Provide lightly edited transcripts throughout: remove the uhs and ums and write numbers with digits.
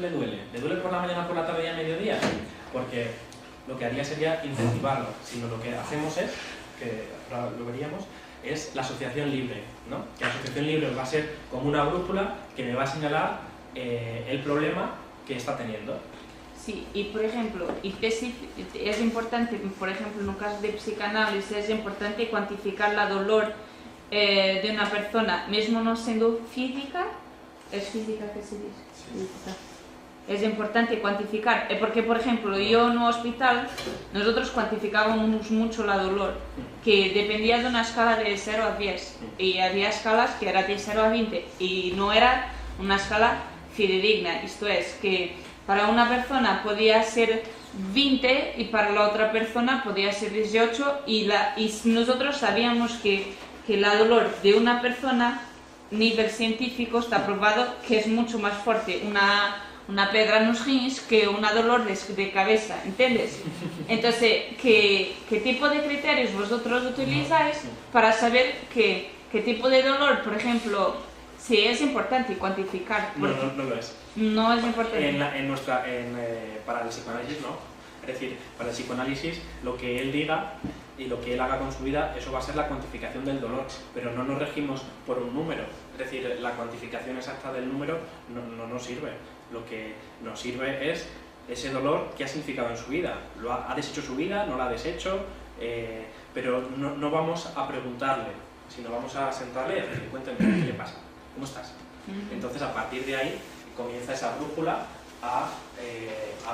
le duele? ¿Le duele por la mañana, por la tarde y a mediodía? Porque lo que haría sería incentivarlo, sino lo que hacemos es, que ahora lo veríamos, es la asociación libre, ¿no? Que la asociación libre va a ser como una brújula que me va a señalar el problema que está teniendo. Sí, y por ejemplo, es importante, por ejemplo, en un caso de psicanálisis, es importante cuantificar la dolor de una persona, mismo no siendo física, ¿es física que se dice? Sí. Es importante cuantificar, porque por ejemplo, yo en un hospital, nosotros cuantificábamos mucho la dolor, que dependía de una escala de 0 a 10, y había escalas que era de 0 a 20, y no era una escala fidedigna, esto es, que para una persona podía ser 20 y para la otra persona podía ser 18, y nosotros sabíamos que la dolor de una persona, a nivel científico, está probado que es mucho más fuerte una pedra en los rins que una dolor de cabeza, ¿entiendes? Entonces, ¿qué tipo de criterios vosotros utilizáis para saber qué tipo de dolor, por ejemplo, si es importante cuantificar? No lo es. No es importante. Para el psicoanálisis no. Es decir, para el psicoanálisis lo que él diga y lo que él haga con su vida, eso va a ser la cuantificación del dolor, pero no nos regimos por un número. Es decir, la cuantificación exacta del número no nos sirve. Lo que nos sirve es ese dolor que ha significado en su vida. ¿Ha deshecho su vida? ¿No la ha deshecho? Pero no vamos a preguntarle, sino vamos a sentarle y decirle, cuéntame, ¿qué le pasa? ¿Cómo estás? Entonces, a partir de ahí, comienza esa brújula a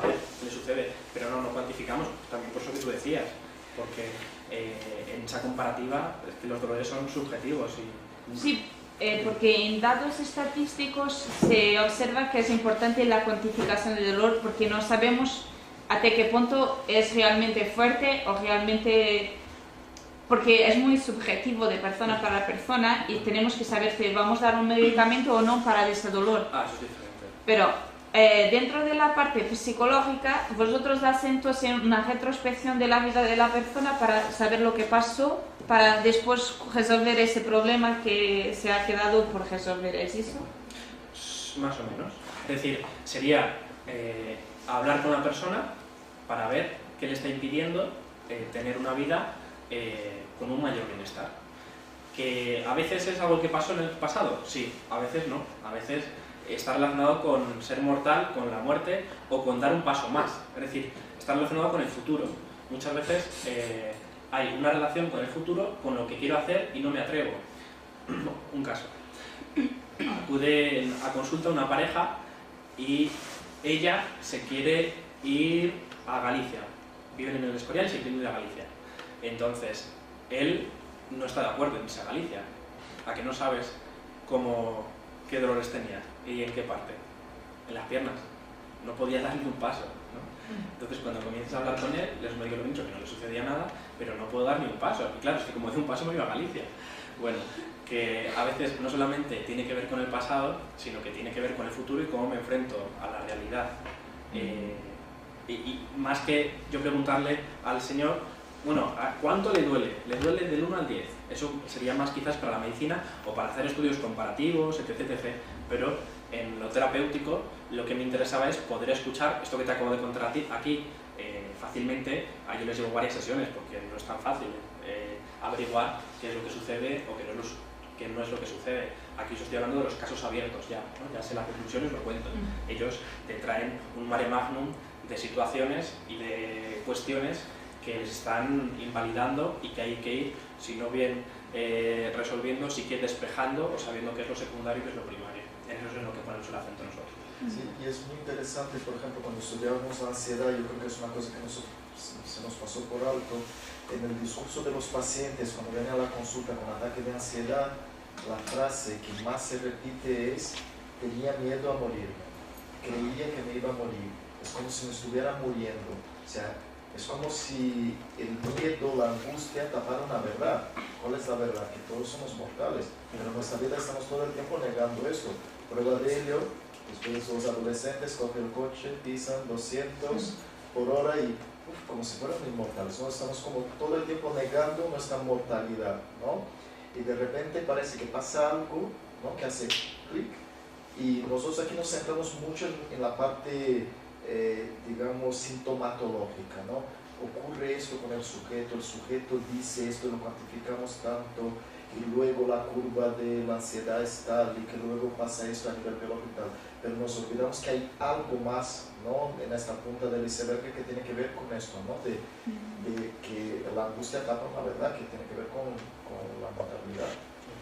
ver qué le sucede. Pero no cuantificamos, también por eso que tú decías, porque en esa comparativa es que los dolores son subjetivos. Sí, porque en datos estadísticos se observa que es importante la cuantificación del dolor, porque no sabemos hasta qué punto es realmente fuerte o realmente... Porque es muy subjetivo de persona para persona y tenemos que saber si vamos a dar un medicamento o no para ese dolor. Eso es diferente. Pero dentro de la parte psicológica, vosotros hacéis una retrospección de la vida de la persona para saber lo que pasó, para después resolver ese problema que se ha quedado por resolver. ¿Es eso? Más o menos. Es decir, sería hablar con una persona para ver qué le está impidiendo tener una vida con un mayor bienestar. ¿Que a veces es algo que pasó en el pasado? Sí, a veces no. A veces está relacionado con ser mortal, con la muerte o con dar un paso más. Es decir, está relacionado con el futuro. Muchas veces hay una relación con el futuro, con lo que quiero hacer y no me atrevo. Un caso. Acude a consulta una pareja y ella se quiere ir a Galicia. Viven en el Escorial y se quieren ir a Galicia. Entonces, él no está de acuerdo en irse a Galicia. ¿A que no sabes qué dolores tenía y en qué parte? En las piernas. No podía dar ni un paso, ¿no? Entonces, cuando comienzas a hablar con él, los médicos le han dicho que no le sucedía nada, pero no puedo dar ni un paso. Y claro, es que como hice un paso me iba a Galicia. Bueno, que a veces no solamente tiene que ver con el pasado, sino que tiene que ver con el futuro y cómo me enfrento a la realidad. Y más que yo preguntarle al Señor, bueno, ¿cuánto le duele? ¿Le duele del 1 al 10? Eso sería más quizás para la medicina o para hacer estudios comparativos, etc. Pero en lo terapéutico lo que me interesaba es poder escuchar esto que te acabo de contar a ti aquí fácilmente. Yo les llevo varias sesiones porque no es tan fácil averiguar qué es lo que sucede o qué no es lo que sucede. Aquí os estoy hablando de los casos abiertos ya, ¿no? Ya sé la conclusión y os lo cuento. Ellos te traen un mare magnum de situaciones y de cuestiones que les están invalidando y que hay que ir, si no bien resolviendo, sí que despejando o sabiendo qué es lo secundario y qué es lo primario. Eso es en lo que ponemos el acento nosotros. Sí, y es muy interesante, por ejemplo, cuando estudiábamos la ansiedad, yo creo que es una cosa que se nos pasó por alto. En el discurso de los pacientes, cuando vienen a la consulta con ataque de ansiedad, la frase que más se repite es: tenía miedo a morirme, creía que me iba a morir, es como si me estuviera muriendo. O sea, es como si el miedo, la angustia taparan la verdad. ¿Cuál es la verdad? Que todos somos mortales, pero en nuestra vida estamos todo el tiempo negando esto. Prueba de ello, después los adolescentes cogen el coche, pisan 200 por hora y como si fueran inmortales, ¿no? Estamos como todo el tiempo negando nuestra mortalidad, ¿no? Y de repente parece que pasa algo, ¿no? Que hace clic Y nosotros aquí nos centramos mucho en la parte, digamos, sintomatológica, ¿no? Ocurre esto con el sujeto dice esto, lo cuantificamos tanto, y luego la curva de la ansiedad es tal, y que luego pasa esto a nivel biológico y tal. Pero nos olvidamos que hay algo más, ¿no? En esta punta del iceberg que tiene que ver con esto, ¿no? De que la angustia tapa una verdad que tiene que ver con la mortalidad,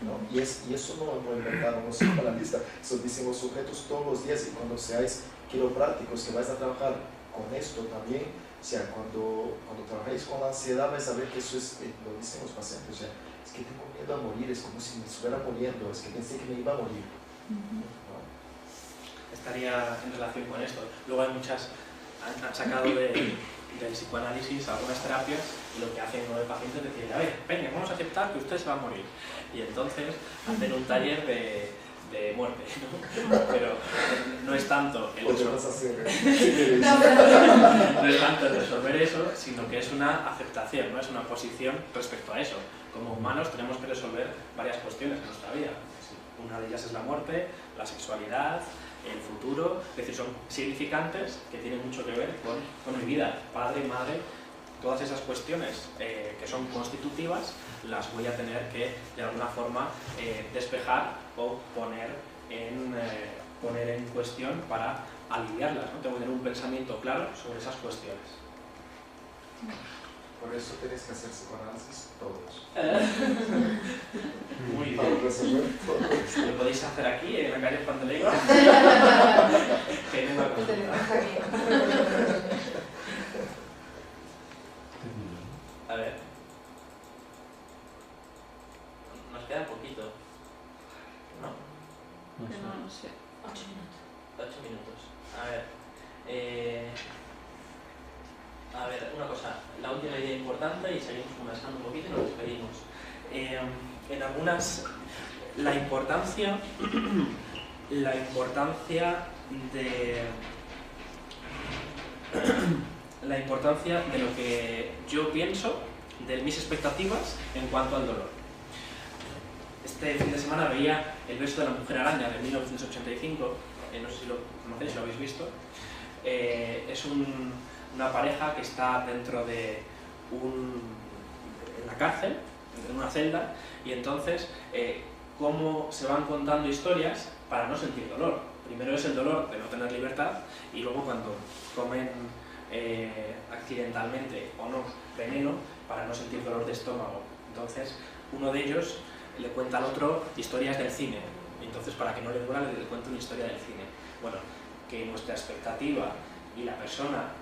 ¿no? Y eso no lo inventaron los psicoanalistas, eso dicen los sujetos todos los días, y cuando seáis quiroprácticos que vais a trabajar con esto también, o sea, cuando trabajáis con la ansiedad vais a ver que eso es, lo dicen los pacientes, o sea, es que tengo miedo a morir, es como si me estuviera muriendo, es que pensé que me iba a morir. ¿No? Estaría en relación con esto. Luego hay muchas, han sacado del psicoanálisis algunas terapias, y lo que hacen los pacientes es decir, a ver, venga, vamos a aceptar que usted se va a morir. Y entonces hacen un taller de muerte, ¿no? Pero no es tanto el resolver eso, sino que es una aceptación, ¿no? Es una posición respecto a eso. Como humanos tenemos que resolver varias cuestiones en nuestra vida. Una de ellas es la muerte, la sexualidad, el futuro, es decir, son significantes que tienen mucho que ver con mi vida, padre, madre. Todas esas cuestiones que son constitutivas las voy a tener que de alguna forma despejar o poner en cuestión para aliviarlas, ¿no? Tengo que tener un pensamiento claro sobre esas cuestiones. Por eso tenéis que hacer psicoanálisis todos. Muy Para bien. resolver todo. Lo podéis hacer aquí, en la calle Juan de Leiva. Que no me va a consultar. A ver. Nos queda poquito. ¿No? No sé. 8 minutos. 8 minutos. A ver, una cosa. La última idea importante, y seguimos conversando un poquito y nos despedimos. En algunas... La importancia de lo que yo pienso, de mis expectativas en cuanto al dolor. Este fin de semana veía El beso de la mujer araña de 1985, no sé si lo conocéis, lo habéis visto. Es una pareja que está dentro de en la cárcel, en una celda, y entonces cómo se van contando historias para no sentir dolor. Primero es el dolor de no tener libertad, y luego cuando comen accidentalmente o no veneno para no sentir dolor de estómago. Entonces uno de ellos le cuenta al otro historias del cine, y entonces para que no le duela le cuenta una historia del cine. Bueno, que nuestra expectativa y la persona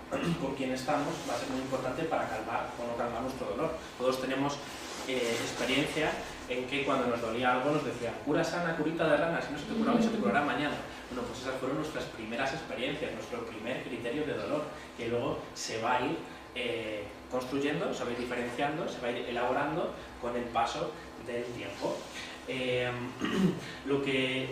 con quien estamos va a ser muy importante para calmar o no calmar nuestro dolor. Todos tenemos experiencia en que cuando nos dolía algo nos decían cura sana, curita de rana, si no se te curaba, se te curará mañana. Bueno, pues esas fueron nuestras primeras experiencias, nuestro primer criterio de dolor, que luego se va a ir construyendo, se va a ir diferenciando, se va a ir elaborando con el paso del tiempo.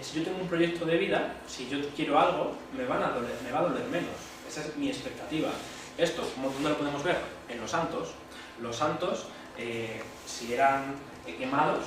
Si yo tengo un proyecto de vida, si yo quiero algo, me va a doler menos. Esa es mi expectativa. Esto, ¿dónde lo podemos ver? En los santos. Los santos, si eran quemados,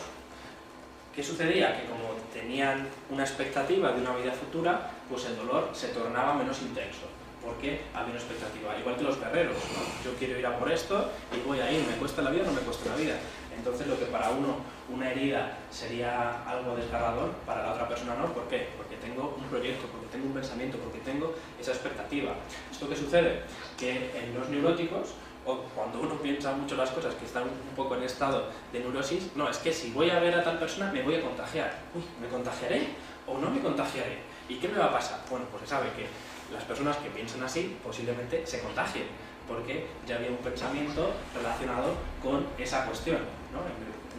¿qué sucedía? Que como tenían una expectativa de una vida futura, pues el dolor se tornaba menos intenso, porque había una expectativa. Igual que los guerreros, ¿no? Yo quiero ir a por esto y voy a ir, ¿me cuesta la vida o no me cuesta la vida? Entonces lo que para uno una herida sería algo desgarrador, para la otra persona no. ¿Por qué? Porque tengo un proyecto, porque tengo un pensamiento, porque tengo esa expectativa. ¿Esto qué sucede? Que en los neuróticos, o cuando uno piensa mucho las cosas, que están un poco en estado de neurosis, no, es que si voy a ver a tal persona me voy a contagiar. Uy, ¿me contagiaré o no me contagiaré? ¿Y qué me va a pasar? Bueno, pues se sabe que las personas que piensan así posiblemente se contagien, porque ya había un pensamiento relacionado con esa cuestión, ¿no?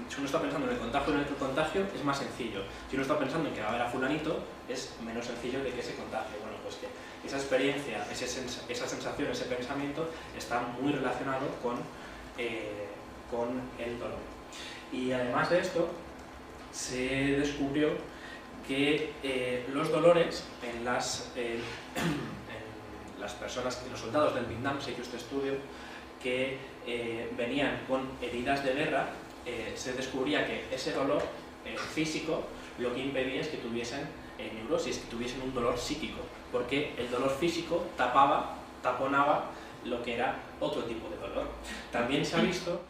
Si uno está pensando en el contagio o en el contagio, es más sencillo. Si uno está pensando en que va a ver a fulanito, es menos sencillo de que se contagie. Bueno, pues que esa experiencia, esa sensación, ese pensamiento está muy relacionado con el dolor. Y además de esto, se descubrió que los dolores en las personas, en los soldados del Vietnam, se hizo este estudio, que venían con heridas de guerra, se descubría que ese dolor físico lo que impedía es que tuviesen neurosis, que tuviesen un dolor psíquico, porque el dolor físico taponaba lo que era otro tipo de dolor. También se ha visto